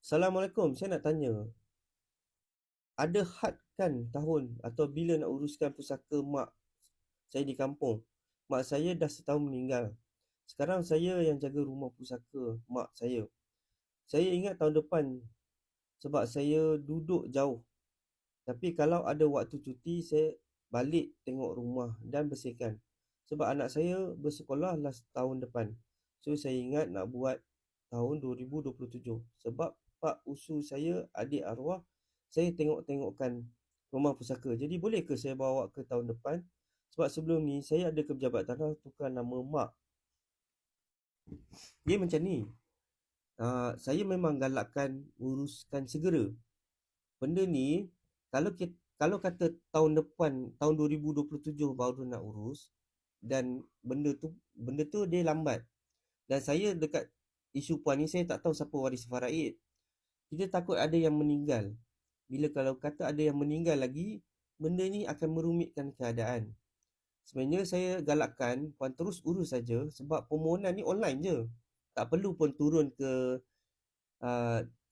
Assalamualaikum, saya nak tanya, ada had kan tahun atau bila nak uruskan pusaka mak saya di kampung? Mak saya dah setahun meninggal. Sekarang saya yang jaga rumah pusaka mak saya. Saya ingat tahun depan sebab saya duduk jauh. Tapi kalau ada waktu cuti, saya balik tengok rumah dan bersihkan. Sebab anak saya bersekolah last tahun depan. So saya ingat nak buat tahun 2027. Sebab pak usu saya adik arwah, saya tengok-tengokkan rumah pusaka. Jadi boleh ke saya bawa ke tahun depan? Sebab sebelum ni saya ada ke pejabat tanah tukar nama mak. Dia macam ni. Saya memang galakkan uruskan segera. Benda ni kalau kata tahun depan, tahun 2027 baru nak urus, dan benda tu dia lambat. Dan saya dekat isu puan ni, saya tak tahu siapa waris faraid. Kita takut ada yang meninggal. Bila kalau kata ada yang meninggal lagi, benda ni akan merumitkan keadaan. Sebenarnya saya galakkan puan terus urus saja sebab permohonan ni online je. Tak perlu pun turun uh,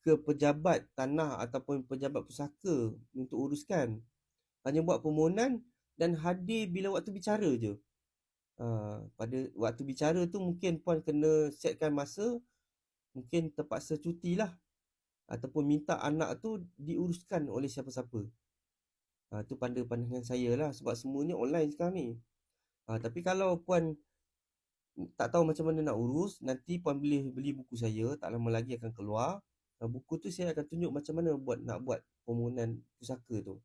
ke pejabat tanah ataupun pejabat pusaka untuk uruskan. Hanya buat permohonan dan hadir bila waktu bicara je. Pada waktu bicara tu mungkin puan kena setkan masa, mungkin terpaksa cuti lah, ataupun minta anak tu diuruskan oleh siapa-siapa. Tu pandangan saya lah sebab semuanya online sekarang ni. Tapi kalau puan tak tahu macam mana nak urus, nanti puan beli buku saya, tak lama lagi akan keluar. Buku tu saya akan tunjuk macam mana nak buat permohonan pusaka tu.